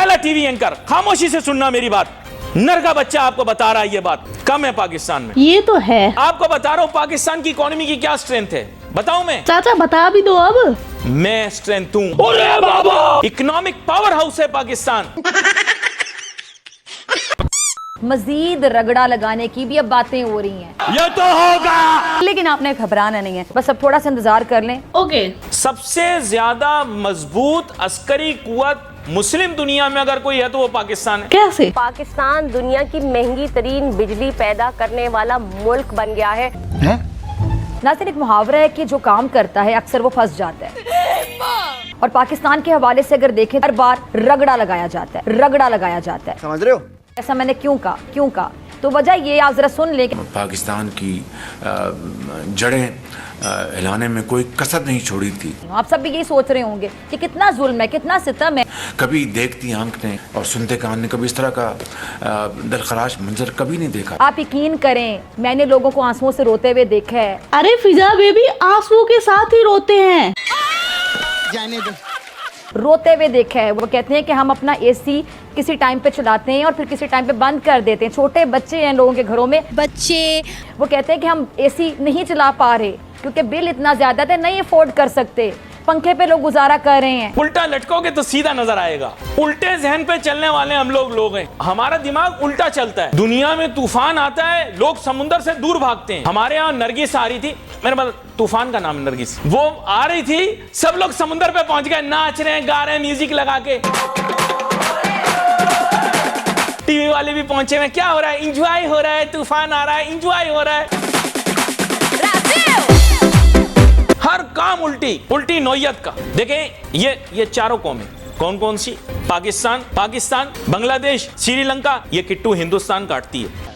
पहला TV anchor, खामोशी से सुनना मेरी बात। नर का बच्चा आपको बता रहा है ये बात कम है पाकिस्तान में। ये तो है। आपको बता रहा हूँ पाकिस्तान की इकोनॉमी की क्या स्ट्रेंथ है, बताऊं मैं? चाचा बता भी दो अब। मैं स्ट्रेंथ हूँ, अरे बाबा, इकोनॉमिक पावर हाउस है पाकिस्तान। मजीद रगड़ा लगाने की भी अब बातें हो रही हैं। ये तो होगा, लेकिन आपने घबराना नहीं है, बस अब थोड़ा सा इंतजार कर लें। ओके। सबसे ज्यादा मजबूत अस्करी कुव्वत मुस्लिम दुनिया में अगर कोई है तो वो पाकिस्तान है। कैसे? पाकिस्तान दुनिया की महंगी तरीन बिजली पैदा करने वाला मुल्क बन गया है। नाज़रीन, एक मुहावरा है कि जो काम करता है अक्सर वो फंस जाता है, और पाकिस्तान के हवाले से अगर देखें हर बार रगड़ा लगाया जाता है, रगड़ा लगाया जाता है। समझ रहे हो? ऐसा मैंने क्यों कहा? तो वजह ये आप जरा सुन ले। पाकिस्तान की जड़ें हिलाने में कोई कसर नहीं छोड़ी थी। आप सब भी यही सोच रहे होंगे कि कितना जुल्म है, कितना सितम है। कभी देखती आंख ने और सुनते कान ने कभी इस तरह का दिलखराश मंजर कभी नहीं देखा। आप यकीन करें, मैंने लोगों को आंसुओं से रोते हुए देखा है। अरे फिजा बेबी आंसुओं के साथ ही रोते हैं। जाने दो। रोते हुए देखा है। वो कहते हैं कि हम अपना एसी किसी टाइम पे चलाते हैं और फिर किसी टाइम पे बंद कर देते हैं। छोटे बच्चे हैं लोगों के घरों में, बच्चे, वो कहते हैं कि हम एसी नहीं चला पा रहे क्योंकि बिल इतना ज्यादा है, नहीं अफोर्ड कर सकते, पंखे पे लोग गुजारा कर रहे हैं। उल्टा लटकोगे तो सीधा नजर आएगा। उल्टे जहन पे चलने वाले हम लोग हैं। हमारा दिमाग उल्टा चलता है। दुनिया में तूफान आता है, लोग समुद्र से दूर भागते हैं। हमारे यहाँ नरगिस आ रही थी, मेरे मतलब तूफान का नाम नरगिस, वो आ रही थी, सब लोग समुद्र पे पहुंच गए, नाच रहे हैं, गा रहे हैं, म्यूजिक लगा के। टीवी वाले भी पहुंचे हुए, क्या हो रहा है? इंजॉय हो रहा है, तूफान आ रहा है, इंजॉय हो रहा है। हर काम उल्टी नौयत का। देखें ये चारों कौमें कौन कौन सी? पाकिस्तान, बांग्लादेश, श्रीलंका, ये किट्टू हिंदुस्तान काटती है।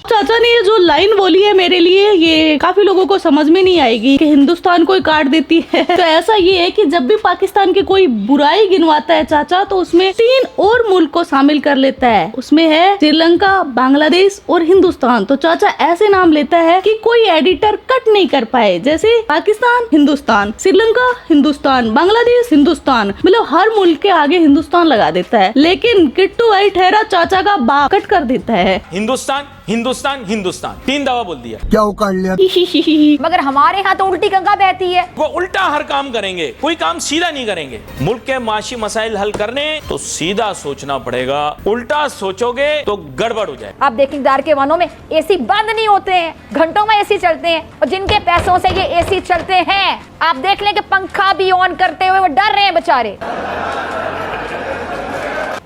चाचा ने ये जो लाइन बोली है मेरे लिए, ये काफी लोगों को समझ में नहीं आएगी कि हिंदुस्तान को काट देती है। तो ऐसा ये है कि जब भी पाकिस्तान की कोई बुराई गिनवाता है चाचा, तो उसमें 3 और मुल्क को शामिल कर लेता है। उसमें है श्रीलंका, बांग्लादेश और हिंदुस्तान। तो चाचा ऐसे नाम लेता है कि कोई एडिटर कट नहीं कर पाए, जैसे पाकिस्तान, हिंदुस्तान, श्रीलंका, हिंदुस्तान, बांग्लादेश, हिंदुस्तान, मतलब हर मुल्क के आगे हिंदुस्तान लगा देता है। लेकिन किट्टू भाई ठहरा चाचा का बाप कट कर देता है। हिंदुस्तान 3 दफा बोल दिया। क्या उकाड़ लिया? मगर हमारे यहाँ तो उल्टी गंगा बहती है। वो उल्टा हर काम करेंगे, कोई काम सीधा नहीं करेंगे। मुल्क के माशी मसाइल हल करने तो सीधा सोचना पड़ेगा, उल्टा सोचोगे तो गड़बड़ हो जाए। आप देखें दार के वनों में एसी बंद नहीं होते हैं, घंटों में एसी चलते हैं, और जिनके पैसों से ये एसी चलते हैं, आप देख लें कि पंखा भी ऑन करते हुए वो डर रहे हैं बेचारे।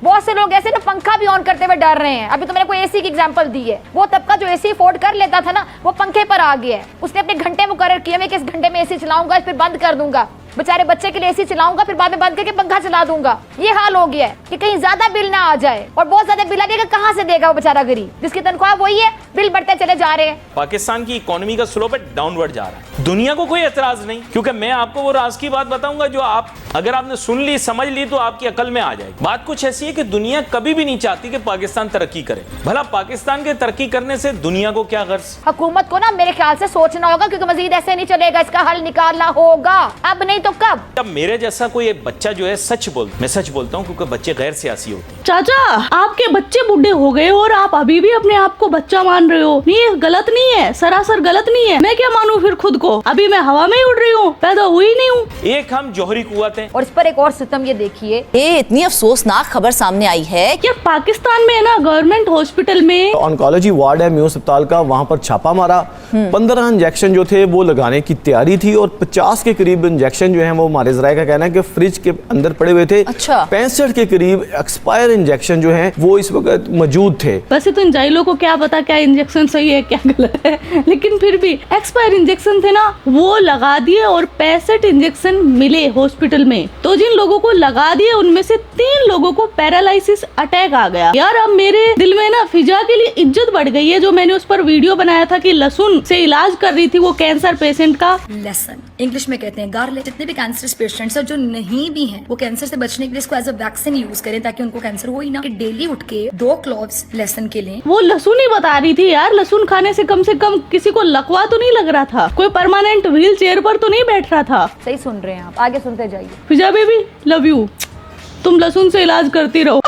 बहुत से लोग ऐसे ना पंखा भी ऑन करते हुए डर रहे हैं। अभी तो मैंने कोई एसी की एग्जांपल दी है। वो तबका जो एसी अफोर्ड कर लेता था ना, वो पंखे पर आ गया है। उसने अपने घंटे मुकर्रर किए, मैं किस घंटे में एसी चलाऊंगा, फिर बंद कर दूंगा, बेचारे बच्चे के लिए एसी चलाऊंगा, फिर बाद में बंद करके पंखा चला दूंगा। ये हाल हो गया है कि कहीं ज्यादा बिल ना आ जाए, और बहुत ज्यादा बिल आ जाएगा, कहां से देगा वो बेचारा गरीब, जिसकी तनख्वाह वही है, बिल बढ़ते चले जा रहे हैं। पाकिस्तान की इकोनॉमी का स्लोप डाउनवर्ड जा रहा है। दुनिया को कोई एतराज नहीं, क्योंकि मैं आपको वो राज की बात बताऊंगा जो आप अगर आपने सुन ली, समझ ली, तो आपकी अकल में आ जाएगी। बात कुछ ऐसी है कि दुनिया कभी भी नहीं चाहती कि पाकिस्तान तरक्की करे। भला पाकिस्तान के तरक्की करने से दुनिया को क्या गर्ज? हुकूमत को ना मेरे ख्याल से सोचना होगा, क्योंकि मजीद ऐसे नहीं चलेगा, इसका हल निकालना होगा, अब नहीं तो कब। जब मेरे जैसा कोई एक बच्चा जो है मैं सच बोलता हूँ, क्योंकि बच्चे गैर सियासी होते हैं। चाचा आपके बच्चे बुढ़े हो गए और आप अभी भी अपने आप को बच्चा मान रहे हो। नहीं, ये गलत नहीं है, सरासर गलत नहीं है। मैं क्या मानूं फिर खुद को? अभी मैं हवा में ही उड़ रही हूँ, पैदा हुई नहीं हूँ। एक हम जौहरी कुव्वत हैं। और इस पर एक और सितम ये देखिए, ये इतनी अफसोसनाक खबर सामने आई है क्या पाकिस्तान में ना गवर्नमेंट हॉस्पिटल में ऑन्कोलॉजी वार्ड है म्यू अस्पताल का, वहाँ पर छापा मारा। 15 इंजेक्शन जो थे वो लगाने की तैयारी थी, और 50 के करीब इंजेक्शन जो है वो हमारे जराये का कहना है कि फ्रिज के अंदर पड़े हुए थे। अच्छा। 65 के करीब एक्सपायर इंजेक्शन जो है वो इस वक्त मौजूद थे। वैसे तो इन जाहिलों को क्या पता क्या इंजेक्शन सही है क्या गलत है, लेकिन फिर भी एक्सपायर इंजेक्शन थे ना, वो लगा दिए और 65 इंजेक्शन मिले हॉस्पिटल में। तो जिन लोगों को लगा दिए उनमें से 3 लोगों को पैरालिसिस अटैक आ गया। यार अब मेरे दिल में ना फिजा के लिए इज्जत बढ़ गई है। जो मैंने उस पर वीडियो बनाया था कि लहसुन से इलाज कर रही थी वो कैंसर पेशेंट का, लहसुन इंग्लिश में कहते हैं गार्लिक। जितने भी कैंसर पेशेंट्स हैं जो नहीं भी हैं, वो कैंसर से बचने के लिए इसको एज अ वैक्सीन यूज करें ताकि उनको कैंसर हो ही ना। कि डेली उठ के 2 क्लोव्स लहसुन के लें। वो लहसुन ही बता रही थी यार। लहसुन खाने से कम किसी को लकवा तो नहीं लग रहा था, कोई परमानेंट व्हील चेयर पर तो नहीं बैठ रहा था। सही सुन रहे हैं आप, आगे सुनते जाइए। फिजा बेबी लव यू, तुम लहसुन से इलाज करती रहो।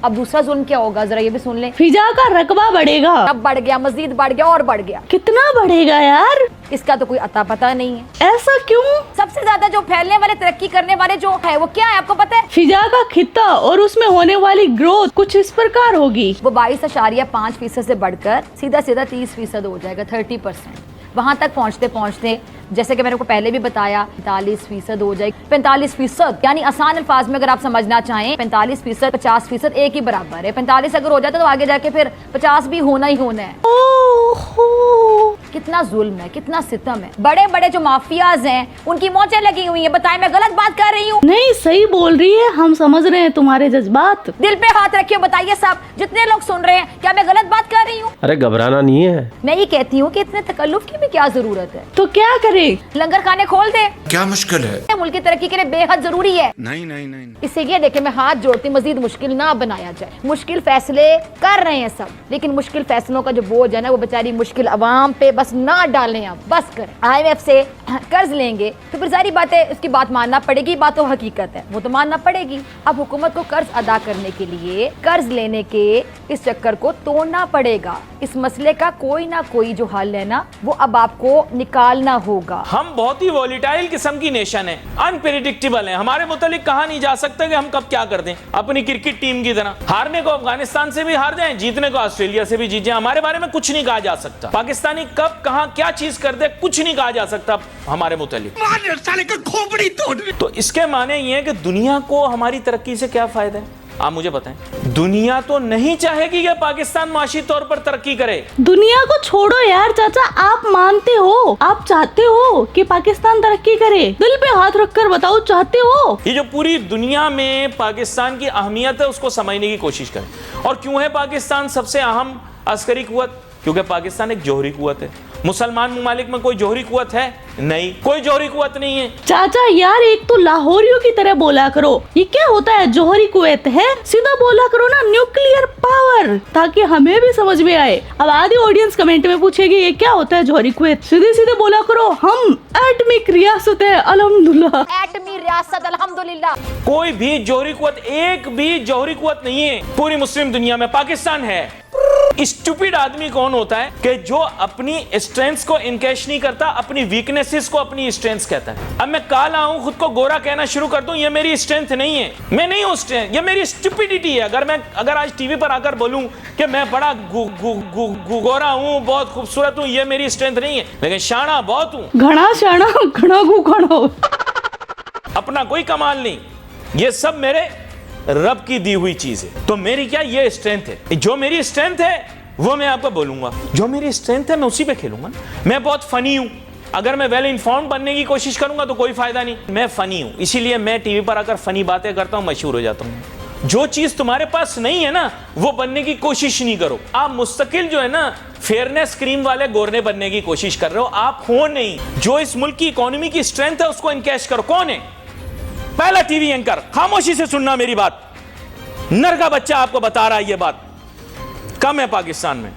अब दूसरा जुल्म क्या होगा, जरा ये भी सुन ले। फिजा का रकबा बढ़ेगा। अब बढ़ गया, मजीद बढ़ गया और बढ़ गया। कितना बढ़ेगा यार, इसका तो कोई अता पता नहीं है। ऐसा क्यों? सबसे ज्यादा जो फैलने वाले, तरक्की करने वाले जो है वो क्या है आपको पता है? फिजा का खित्ता और उसमें होने वाली ग्रोथ कुछ इस प्रकार होगी। वो 22.5% से बढ़कर सीधा 30% हो जाएगा, 30%। वहां तक पहुंचते पहुंचते, जैसे कि मैंने को पहले भी बताया, 45% हो जाएगी। 45%, यानी आसान अल्फाज में अगर आप समझना चाहें, 45%, 50% एक ही बराबर है। 45 अगर हो जाता तो आगे जाके फिर 50 भी होना ही होना है। ओहो, कितना जुल्म है, कितना सितम है। बड़े बड़े जो माफियाज हैं उनकी मोचें लगी हुई हैं। बताएं मैं गलत बात कर रही हूँ? नहीं, सही बोल रही है, हम समझ रहे हैं तुम्हारे जज्बात। दिल पे हाथ रखिए, बताइए सब जितने लोग सुन रहे हैं, क्या मैं गलत बात कर रही हूँ? अरे घबराना नहीं है। मैं ये कहती हूँ कि इतने तकल्लुफ की भी क्या जरूरत है? तो क्या करे? लंगर खाने खोल दे। क्या मुश्किल है? मुल्क की तरक्की के लिए बेहद जरूरी है। नहीं नहीं नहीं, नहीं। इससे ये देखे, मैं हाथ जोड़ती, मजीद मुश्किल ना बनाया जाए। मुश्किल फैसले कर रहे हैं सब, लेकिन मुश्किल फैसलों का जो बोझ है ना, वो बेचारी मुश्किल अवाम पे बस ना डालें। अब बस करें। IMF से कर्ज लेंगे तो फिर सारी बातें, उसकी बात मानना पड़ेगी, बात तो हकीकत है, वो तो मानना पड़ेगी। अब हुकूमत को कर्ज अदा करने के लिए कर्ज लेने के इस चक्कर को तोड़ना पड़ेगा। इस मसले का कोई ना कोई जो हल है ना, वो अब आपको निकालना होगा। हम बहुत ही वॉलीटाइल किस्म की नेशन है, अनप्रेडिक्टेबल है। हमारे मुतालिक कहा नहीं जा सकता कि हम कब क्या कर दें। अपनी क्रिकेट टीम की तरह हारने को अफगानिस्तान से भी हार जाएं, जीतने को ऑस्ट्रेलिया से भी जीत जाएं, हमारे बारे में कुछ नहीं कहा जा सकता। पाकिस्तानी कब कहां क्या चीज कर दे, कुछ नहीं कहा जा सकता हमारे मुतालिक। तो इसके माने ये है कि दुनिया को हमारी तरक्की से क्या फायदा है, आप मुझे बताएं। दुनिया तो नहीं चाहेगी कि पाकिस्तान माशी तौर पर तरक्की करे। दुनिया को छोड़ो यार चाचा, आप मानते हो, आप चाहते हो कि पाकिस्तान तरक्की करे? दिल पे हाथ रखकर बताओ, चाहते हो? ये जो पूरी दुनिया में पाकिस्तान की अहमियत है उसको समझने की कोशिश करें। और क्यों है पाकिस्तान सबसे अहम अस्करी कुव्वत? क्योंकि पाकिस्तान एक जौहरी कुव्वत है। मुसलमान ममालिक में कोई जौहरी कुव्वत है? नहीं, कोई जौहरी कुव्वत नहीं है। चाचा यार, एक तो लाहौरियों की तरह बोला करो। ये क्या होता है, जौहरी कुव्वत है? सीधा बोला करो ना, न्यूक्लियर पावर, ताकि हमें भी समझ में आए। अब आधी ऑडियंस कमेंट में पूछेगी ये क्या होता है जौहरी कुव्वत। सीधे सीधे बोला करो, हम एटमिक रियासत है अल्हम्दुलिल्लाह। एटमी रियासत अल्हम्दुलिल्लाह। कोई भी जौहरी कुव्वत, एक भी जौहरी कुव्वत नहीं है पूरी मुस्लिम दुनिया में। पाकिस्तान है। स्टूपिड आदमी कौन होता है कि जो अपनी स्ट्रेंथ्स को इनकैश नहीं करता, अपनी वीकनेसेस को अपनी स्ट्रेंथ्स कहता है। अब मैं काला हूं, खुद को गोरा कहना शुरू कर दूं, ये मेरी स्ट्रेंथ नहीं है। मैं नहीं हूं स्ट्रेंथ, ये मेरी स्टूपिडिटी है। अगर आज टीवी पर आकर बोलूं कि मैं बड़ा गोरा हूं, बहुत खूबसूरत हूं, ये मेरी स्ट्रेंथ नहीं है। लेकिन शाना बहुत हूं, घना शाना, घना घना। अपना कोई कमाल नहीं, ये सब मेरे रब की दी हुई चीज है। तो मेरी क्या ये स्ट्रेंथ है? जो मेरी स्ट्रेंथ है वो मैं आपको बोलूंगा। जो मेरी स्ट्रेंथ है मैं उसी पे खेलूंगा। मैं बहुत फनी हूं, अगर मैं वेल इन्फॉर्म्ड बनने की कोशिश करूंगा तो कोई फायदा नहीं। मैं फनी हूं, इसीलिए मैं टीवी पर आकर फनी बातें करता हूं, मशहूर हो जाता हूं। जो चीज तुम्हारे पास नहीं है ना, वो बनने की कोशिश नहीं करो। आप मुस्तकिल जो है ना फेयरनेस क्रीम वाले गोरने बनने की कोशिश कर रहे हो, आप हो नहीं। जो इस मुल्क की इकोनॉमी की स्ट्रेंथ है उसको इनकैश करो। कौन है? पहला टीवी एंकर। खामोशी से सुनना मेरी बात, नर का बच्चा आपको बता रहा है ये बात कम है पाकिस्तान में।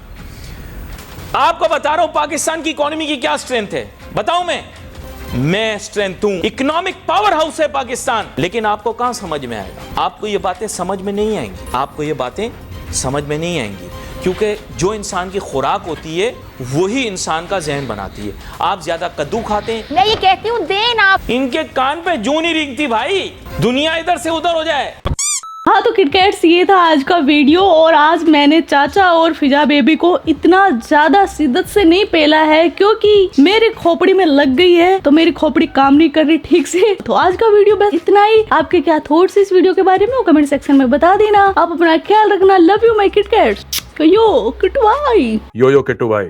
आपको बता रहा हूं पाकिस्तान की इकोनॉमी की क्या स्ट्रेंथ है, बताऊं मैं स्ट्रेंथ हूं। इकोनॉमिक पावर हाउस है पाकिस्तान। लेकिन आपको कहां समझ में आएगा? आपको ये बातें समझ में नहीं आएंगी। आपको ये बातें समझ में नहीं आएंगी, क्योंकि जो इंसान की खुराक होती है वही इंसान का जहन बनाती है। आप ज्यादा कद्दू खाते हैं। मैं ये कहती हूँ देन आप। इनके कान पे जूं नहीं रिंगती भाई, दुनिया इधर से उधर हो जाए। हाँ तो किटकैट्स, ये था आज का वीडियो। और आज मैंने चाचा और फिजा बेबी को इतना ज्यादा शिद्दत से नहीं पेला है क्योंकि मेरी खोपड़ी में लग गई है, तो मेरी खोपड़ी काम नहीं कर रही ठीक से। तो आज का वीडियो बस इतना ही। आपके क्या थॉट्स इस वीडियो के बारे में वो कमेंट सेक्शन में बता देना। आप अपना ख्याल रखना। Love you my kitkats. Yo किटवाई। यो किट्टू भाई।